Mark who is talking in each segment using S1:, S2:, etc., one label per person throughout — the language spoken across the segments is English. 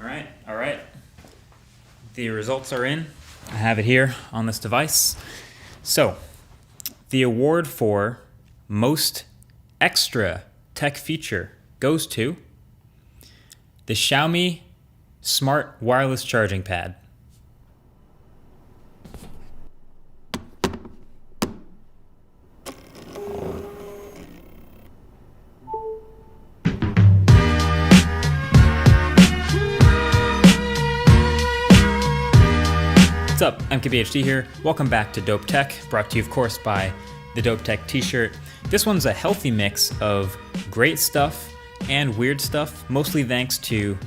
S1: All right. The results are in. I have it here on this device. So, the award for most extra tech feature goes to the Xiaomi Smart Wireless Charging Pad. What's up? MKBHD here. Welcome back to Dope Tech, brought to you, of course, by the Dope Tech t-shirt. This one's a healthy mix of great stuff and weird stuff, mostly thanks to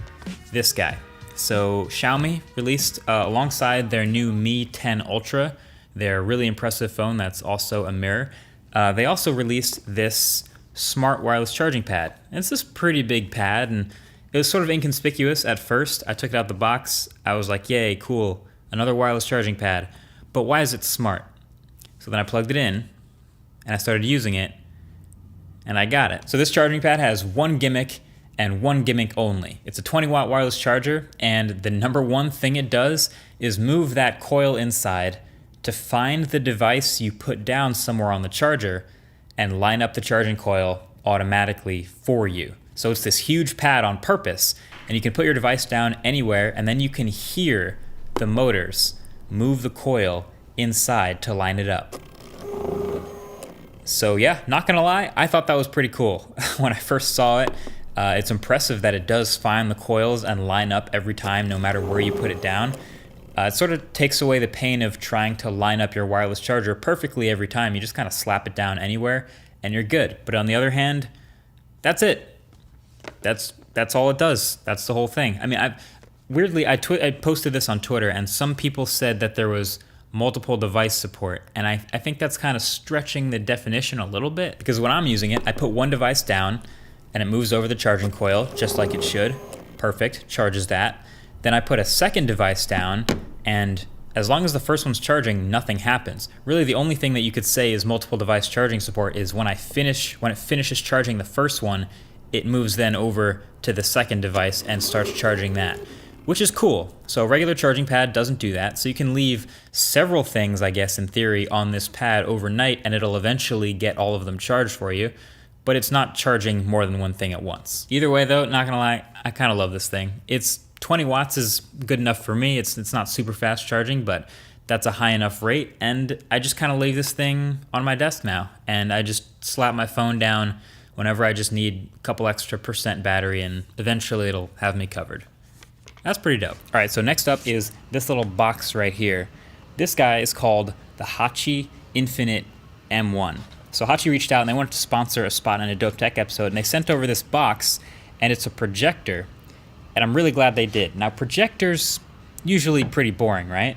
S1: this guy. So Xiaomi released, alongside their new Mi 10 Ultra, their really impressive phone that's also a mirror, they also released this smart wireless charging pad. And it's this pretty big pad, and it was sort of inconspicuous at first. I took it out the box. I was like, yay, cool. Another wireless charging pad, but why is it smart? So then I plugged it in, and I started using it, and I got it. So this charging pad has one gimmick, and one gimmick only. It's a 20-watt wireless charger, and the number one thing it does is move that coil inside to find the device you put down somewhere on the charger and line up the charging coil automatically for you. So it's this huge pad on purpose, and you can put your device down anywhere, and then you can hear the motors move the coil inside to line it up. So yeah, not gonna lie, I thought that was pretty cool. When I first saw it, it's impressive that it does find the coils and line up every time, no matter where you put it down. It sort of takes away the pain of trying to line up your wireless charger perfectly every time. You just kind of slap it down anywhere and you're good. But on the other hand, that's it. That's all it does. That's the whole thing. I mean, weirdly, I posted this on Twitter, and some people said that there was multiple device support, and I think that's kind of stretching the definition a little bit, because when I'm using it, I put one device down, and it moves over the charging coil, just like it should. Perfect, charges that. Then I put a second device down, and as long as the first one's charging, nothing happens. Really, the only thing that you could say is multiple device charging support is when it finishes charging the first one, it moves then over to the second device and starts charging that, which is cool. So a regular charging pad doesn't do that. So you can leave several things, I guess, in theory, on this pad overnight, and it'll eventually get all of them charged for you, but it's not charging more than one thing at once. Either way though, not gonna lie, I kind of love this thing. It's 20 watts is good enough for me. It's not super fast charging, but that's a high enough rate, and I just kind of leave this thing on my desk now, and I just slap my phone down whenever I just need a couple extra % battery, and eventually it'll have me covered. That's pretty dope. All right, so next up is this little box right here. This guy is called the Hachi Infinite M1. So Hachi reached out and they wanted to sponsor a spot in a Dope Tech episode, and they sent over this box, and it's a projector, and I'm really glad they did. Now, projectors usually pretty boring, right?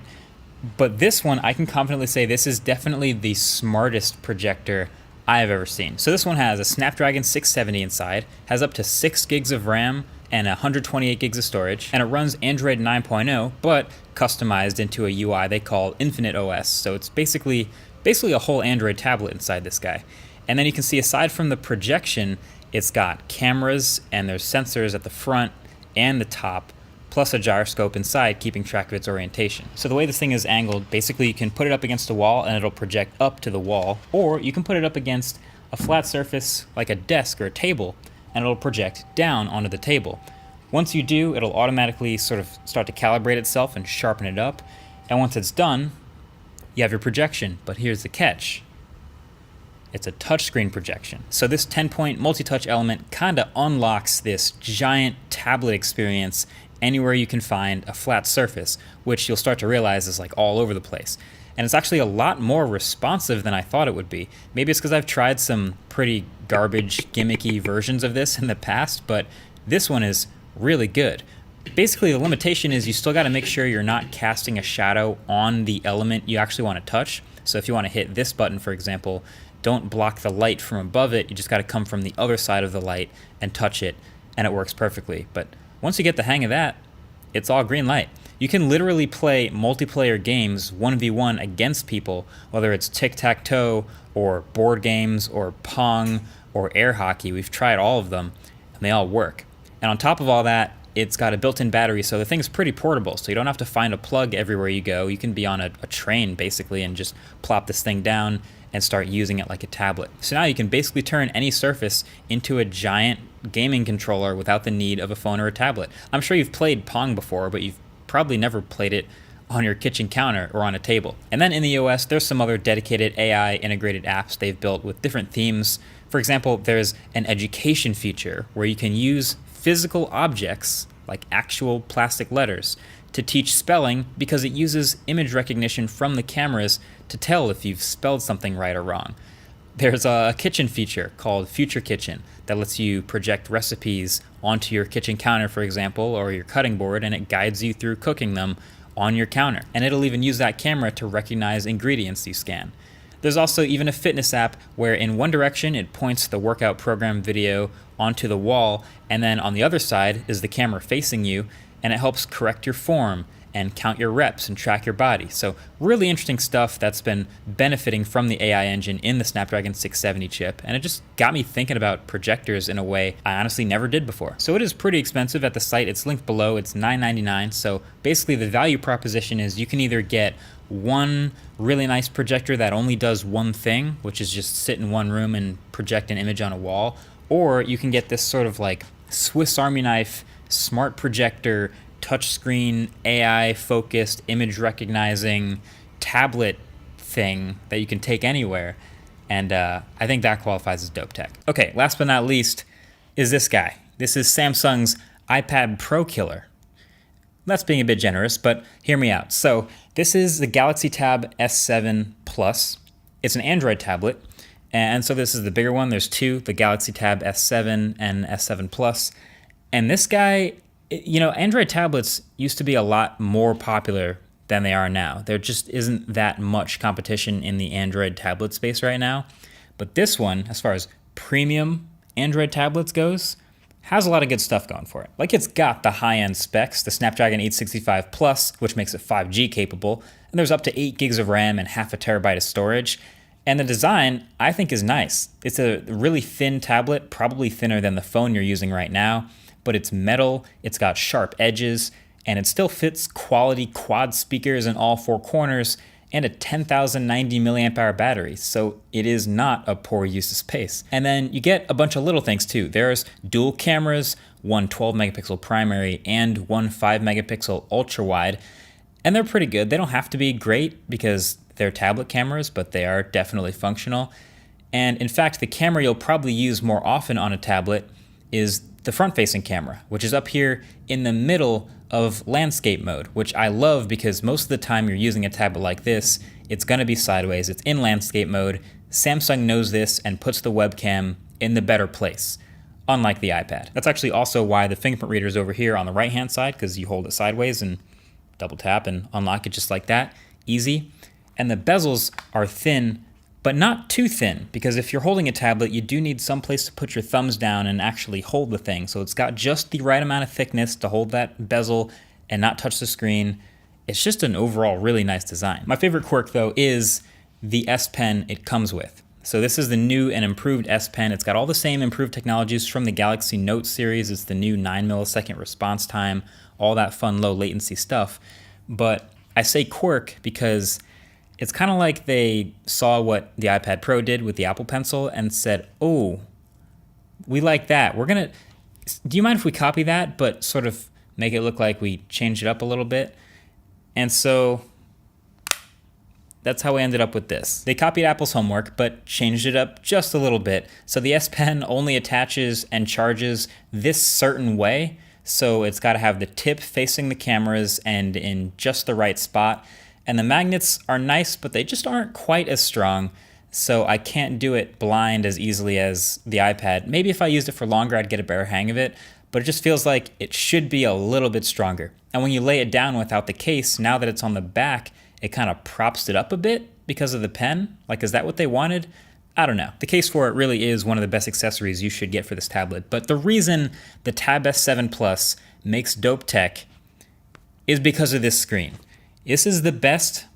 S1: But this one, I can confidently say this is definitely the smartest projector I have ever seen. So this one has a Snapdragon 670 inside, has up to 6 gigs of RAM, and 128 gigs of storage, and it runs Android 9.0, but customized into a UI they call Infinite OS. So it's basically a whole Android tablet inside this guy. And then you can see, aside from the projection, it's got cameras, and there's sensors at the front and the top, plus a gyroscope inside keeping track of its orientation. So the way this thing is angled, basically you can put it up against a wall and it'll project up to the wall, or you can put it up against a flat surface like a desk or a table, and it'll project down onto the table. Once you do, it'll automatically sort of start to calibrate itself and sharpen it up. And once it's done, you have your projection. But here's the catch. It's a touchscreen projection. So this 10-point multi-touch element kind of unlocks this giant tablet experience anywhere you can find a flat surface, which you'll start to realize is like all over the place. And it's actually a lot more responsive than I thought it would be. Maybe it's because I've tried some pretty garbage, gimmicky versions of this in the past, but this one is really good. Basically, the limitation is you still got to make sure you're not casting a shadow on the element you actually want to touch. So if you want to hit this button, for example, don't block the light from above it. You just got to come from the other side of the light and touch it, and it works perfectly. But once you get the hang of that, it's all green light. You can literally play multiplayer games 1v1 against people, whether it's tic-tac-toe or board games or Pong or air hockey. We've tried all of them, and they all work. And on top of all that, it's got a built-in battery, so the thing's pretty portable, so you don't have to find a plug everywhere you go. You can be on a train, basically, and just plop this thing down and start using it like a tablet. So now you can basically turn any surface into a giant gaming controller without the need of a phone or a tablet. I'm sure you've played Pong before, but you've probably never played it on your kitchen counter or on a table. And then in the OS, there's some other dedicated AI integrated apps they've built with different themes. For example, there's an education feature where you can use physical objects, like actual plastic letters, to teach spelling because it uses image recognition from the cameras to tell if you've spelled something right or wrong. There's a kitchen feature called Future Kitchen that lets you project recipes onto your kitchen counter, for example, or your cutting board, and it guides you through cooking them on your counter. And it'll even use that camera to recognize ingredients you scan. There's also even a fitness app where in one direction it points the workout program video onto the wall, and then on the other side is the camera facing you, and it helps correct your form and count your reps and track your body. So really interesting stuff that's been benefiting from the AI engine in the Snapdragon 670 chip, and it just got me thinking about projectors in a way I honestly never did before. So it is pretty expensive at the site. It's linked below. It's $9.99. So basically the value proposition is you can either get one really nice projector that only does one thing, which is just sit in one room and project an image on a wall, or you can get this sort of like Swiss Army knife smart projector, touchscreen, AI-focused, image-recognizing tablet thing that you can take anywhere. And I think that qualifies as dope tech. Okay, last but not least is this guy. This is Samsung's iPad Pro killer. That's being a bit generous, but hear me out. So this is the Galaxy Tab S7 Plus. It's an Android tablet, and so this is the bigger one. There's two, the Galaxy Tab S7 and S7 Plus. And this guy, you know, Android tablets used to be a lot more popular than they are now. There just isn't that much competition in the Android tablet space right now. But this one, as far as premium Android tablets goes, has a lot of good stuff going for it. Like, it's got the high-end specs, the Snapdragon 865 Plus, which makes it 5G capable, and there's up to 8 gigs of RAM and half a terabyte of storage. And the design, I think, is nice. It's a really thin tablet, probably thinner than the phone you're using right now, but it's metal, it's got sharp edges, and it still fits quality quad speakers in all four corners and a 10,090 milliamp hour battery, so it is not a poor use of space. And then you get a bunch of little things too. There's dual cameras, one 12 megapixel primary and one 5 megapixel ultra wide, and they're pretty good. They don't have to be great because they're tablet cameras, but they are definitely functional. And in fact, the camera you'll probably use more often on a tablet is the front-facing camera, which is up here in the middle of landscape mode, which I love because most of the time you're using a tablet like this, it's going to be sideways, it's in landscape mode. Samsung knows this and puts the webcam in the better place, unlike the iPad. That's actually also why the fingerprint reader is over here on the right-hand side, because you hold it sideways and double tap and unlock it just like that, easy. And the bezels are thin, but not too thin, because if you're holding a tablet, you do need some place to put your thumbs down and actually hold the thing. So it's got just the right amount of thickness to hold that bezel and not touch the screen. It's just an overall really nice design. My favorite quirk, though, is the S Pen it comes with. So this is the new and improved S Pen. It's got all the same improved technologies from the Galaxy Note series. It's the new 9 millisecond response time, all that fun low latency stuff. But I say quirk because it's kind of like they saw what the iPad Pro did with the Apple Pencil and said, oh, we like that. Do you mind if we copy that, but sort of make it look like we changed it up a little bit? And so that's how we ended up with this. They copied Apple's homework, but changed it up just a little bit. So the S Pen only attaches and charges this certain way. So it's got to have the tip facing the cameras and in just the right spot. And the magnets are nice, but they just aren't quite as strong, so I can't do it blind as easily as the iPad. Maybe if I used it for longer, I'd get a better hang of it, but it just feels like it should be a little bit stronger. And when you lay it down without the case, now that it's on the back, it kind of props it up a bit because of the pen. Like, is that what they wanted? I don't know. The case for it really is one of the best accessories you should get for this tablet, but the reason the Tab S7 Plus makes dope tech is because of this screen. This is the best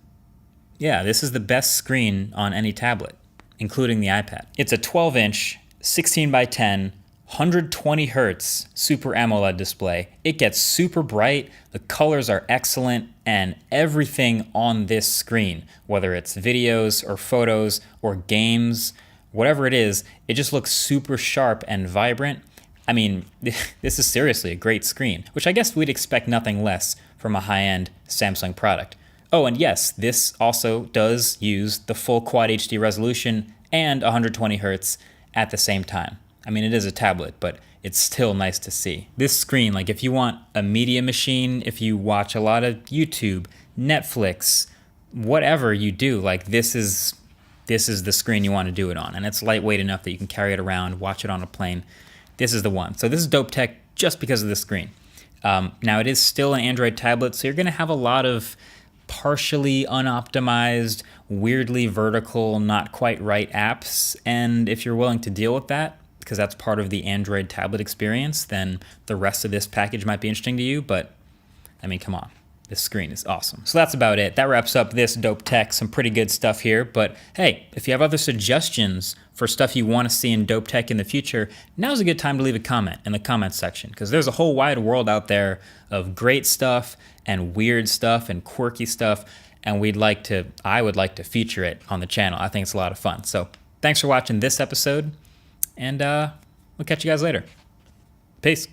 S1: screen on any tablet, including the iPad. It's a 12-inch, 16 by 10 120 hertz Super AMOLED display. It gets super bright, the colors are excellent, and everything on this screen, whether it's videos or photos or games, whatever it is, it just looks super sharp and vibrant. I mean, this is seriously a great screen, which I guess we'd expect nothing less from a high-end Samsung product. Oh, and yes, this also does use the full Quad HD resolution and 120 hertz at the same time. I mean, it is a tablet, but it's still nice to see. This screen, like if you want a media machine, if you watch a lot of YouTube, Netflix, whatever you do, like this is the screen you want to do it on. And it's lightweight enough that you can carry it around, watch it on a plane. This is the one. So this is dope tech just because of the screen. Now it is still an Android tablet, so you're gonna have a lot of partially unoptimized, weirdly vertical, not quite right apps. And if you're willing to deal with that, because that's part of the Android tablet experience, then the rest of this package might be interesting to you. But I mean, come on. This screen is awesome. So that's about it. That wraps up this dope tech. Some pretty good stuff here. But hey, if you have other suggestions for stuff you want to see in dope tech in the future, now's a good time to leave a comment in the comments section, because there's a whole wide world out there of great stuff and weird stuff and quirky stuff. And I would like to feature it on the channel. I think it's a lot of fun. So thanks for watching this episode, and we'll catch you guys later. Peace.